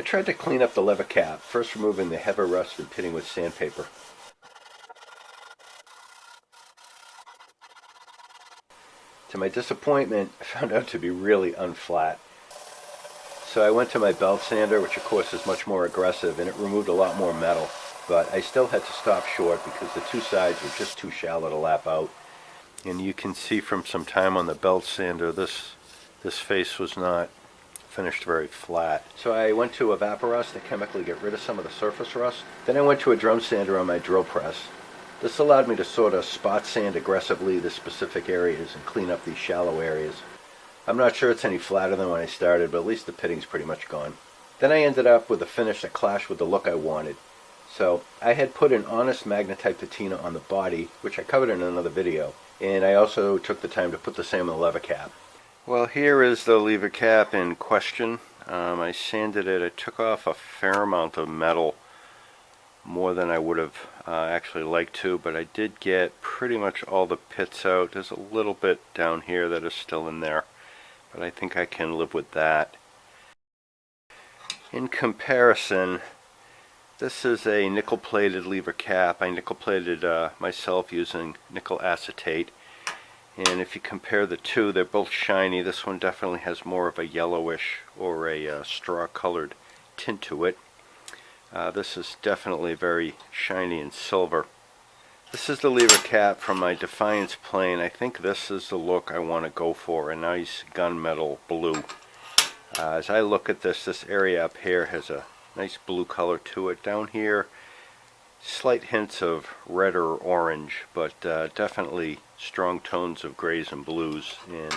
I tried to clean up the lever cap, first removing the heavy rust and pitting with sandpaper. To my disappointment, it found out to be really unflat. So I went to my belt sander, which of course is much more aggressive, and it removed a lot more metal. But I still had to stop short because the two sides were just too shallow to lap out. And you can see from some time on the belt sander, this face was not finished very flat. So I went to Evaporust to chemically get rid of some of the surface rust. Then I went to a drum sander on my drill press. This allowed me to sort of spot sand aggressively the specific areas and clean up these shallow areas. I'm not sure it's any flatter than when I started, but at least the pitting's pretty much gone. Then I ended up with a finish that clashed with the look I wanted. So I had put an honest magnetite patina on the body, which I covered in another video, and I also took the time to put the same on the lever cap. Well, here is the lever cap in question. I sanded it. I took off a fair amount of metal, more than I would have actually liked to, but I did get pretty much all the pits out. There's a little bit down here that is still in there, but I think I can live with that. In comparison, this is a nickel-plated lever cap. I nickel-plated myself using nickel acetate. And if you compare the two, they're both shiny. This one definitely has more of a yellowish or a straw-colored tint to it. This is definitely very shiny and silver. This is the lever cap from my Defiance plane. I think this is the look I want to go for, a nice gunmetal blue. As I look at this area up here has a nice blue color to it. Down here, slight hints of red or orange, but definitely strong tones of grays and blues, and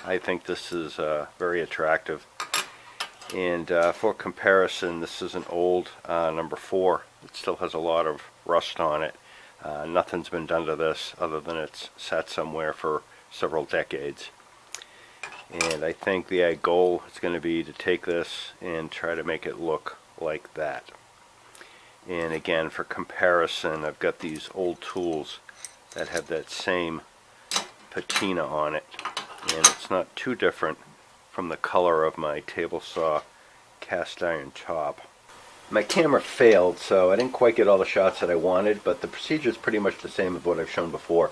I think this is very attractive. And for comparison, this is an old number 4. It still has a lot of rust on it. Nothing's been done to this other than it's sat somewhere for several decades. And I think the goal is going to be to take this and try to make it look like that. And again, for comparison, I've got these old tools that have that same patina on it, and it's not too different from the color of my table saw cast iron top. My camera failed, so I didn't quite get all the shots that I wanted, but the procedure is pretty much the same as what I've shown before.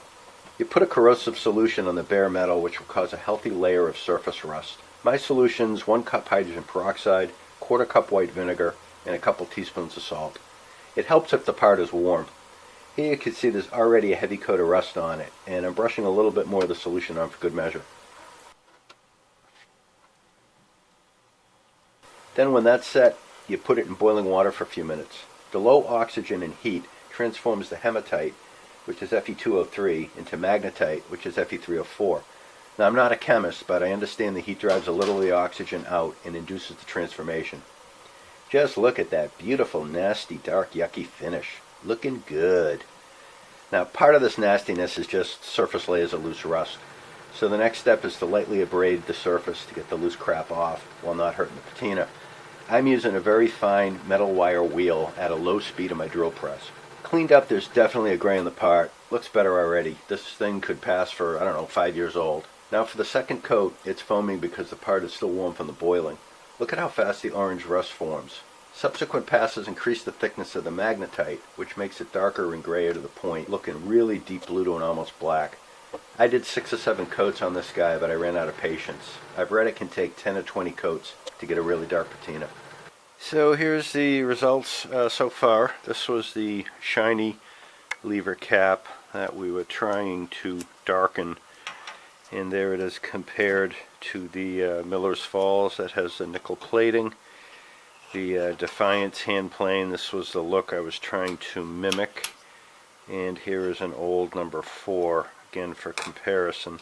You put a corrosive solution on the bare metal, which will cause a healthy layer of surface rust. My solution's 1 cup hydrogen peroxide, 1/4 cup white vinegar, and a couple teaspoons of salt. It helps if the part is warm. Here you can see there's already a heavy coat of rust on it, and I'm brushing a little bit more of the solution on for good measure. Then when that's set, you put it in boiling water for a few minutes. The low oxygen and heat transforms the hematite, which is Fe2O3, into magnetite, which is Fe3O4. Now, I'm not a chemist, but I understand the heat drives a little of the oxygen out and induces the transformation. Just look at that beautiful, nasty, dark, yucky finish. Looking good. Now, part of this nastiness is just surface layers of loose rust. So the next step is to lightly abrade the surface to get the loose crap off while not hurting the patina. I'm using a very fine metal wire wheel at a low speed on my drill press. Cleaned up, there's definitely a gray in the part. Looks better already. This thing could pass for, 5 years old. Now for the second coat, it's foaming because the part is still warm from the boiling. Look at how fast the orange rust forms. Subsequent passes increase the thickness of the magnetite, which makes it darker and grayer to the point, looking really deep blue to an almost black. I did 6 or 7 coats on this guy, but I ran out of patience. I've read it can take 10 or 20 coats to get a really dark patina. So here's the results so far. This was the shiny lever cap that we were trying to darken, and there it is compared to the Miller's Falls that has the nickel plating. The Defiance hand plane, this was the look I was trying to mimic, and here is an old number 4, again for comparison.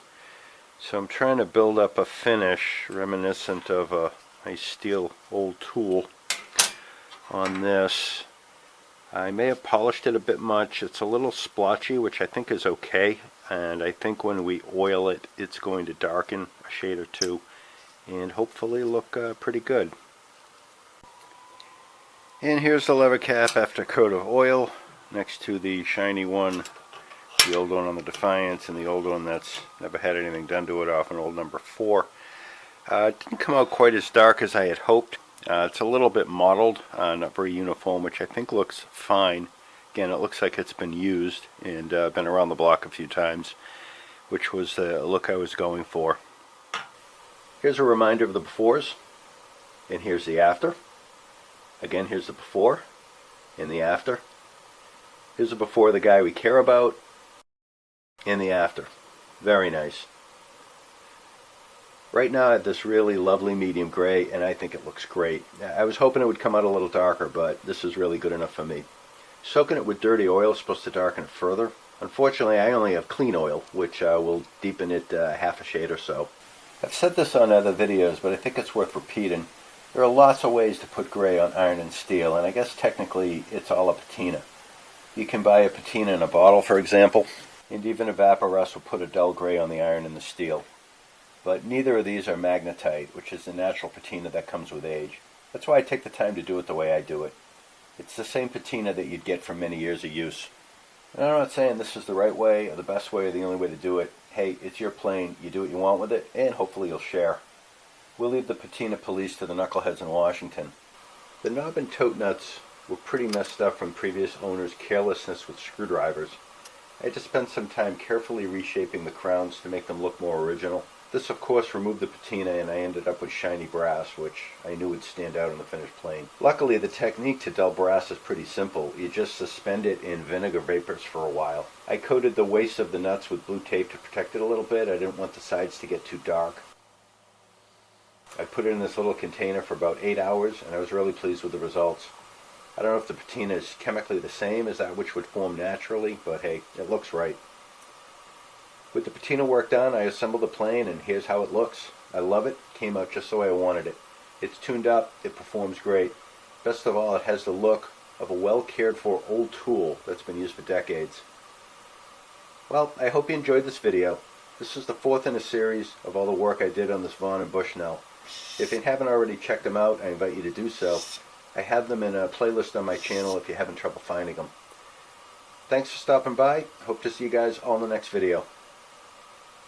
So I'm trying to build up a finish reminiscent of a nice steel old tool on this. I may have polished it a bit much. It's a little splotchy, which I think is okay, and I think when we oil it, it's going to darken a shade or two and hopefully look pretty good. And here's the lever cap after a coat of oil next to the shiny one, the old one on the Defiance, and the old one that's never had anything done to it off an old number 4. It didn't come out quite as dark as I had hoped. It's a little bit mottled, not very uniform, which I think looks fine. Again, it looks like it's been used and been around the block a few times, which was the look I was going for. Here's a reminder of the befores, and here's the after. Again, here's the before and the after. Here's the before, the guy we care about, and the after. Very nice. Right now I have this really lovely medium gray, and I think it looks great. I was hoping it would come out a little darker, but this is really good enough for me. Soaking it with dirty oil is supposed to darken it further. Unfortunately, I only have clean oil, which will deepen it half a shade or so. I've said this on other videos, but I think it's worth repeating. There are lots of ways to put gray on iron and steel, and I guess technically it's all a patina. You can buy a patina in a bottle, for example, and even a Vaporus will put a dull gray on the iron and the steel. But neither of these are magnetite, which is the natural patina that comes with age. That's why I take the time to do it the way I do it. It's the same patina that you'd get from many years of use. And I'm not saying this is the right way or the best way or the only way to do it. Hey, it's your plane, you do what you want with it, and hopefully you'll share. We'll leave the patina police to the knuckleheads in Washington. The knob and tote nuts were pretty messed up from previous owners' carelessness with screwdrivers. I had to spend some time carefully reshaping the crowns to make them look more original. This of course removed the patina, and I ended up with shiny brass, which I knew would stand out in the finished plane. Luckily, the technique to dull brass is pretty simple. You just suspend it in vinegar vapors for a while. I coated the waist of the nuts with blue tape to protect it a little bit. I didn't want the sides to get too dark. I put it in this little container for about 8 hours, and I was really pleased with the results. I don't know if the patina is chemically the same as that which would form naturally, but hey, it looks right. With the patina work done, I assembled the plane, and here's how it looks. I love it. Came out just the way I wanted it. It's tuned up. It performs great. Best of all, it has the look of a well-cared-for old tool that's been used for decades. Well, I hope you enjoyed this video. This is the 4th in a series of all the work I did on this Vaughan and Bushnell. If you haven't already checked them out, I invite you to do so. I have them in a playlist on my channel if you're having trouble finding them. Thanks for stopping by. Hope to see you guys all in the next video.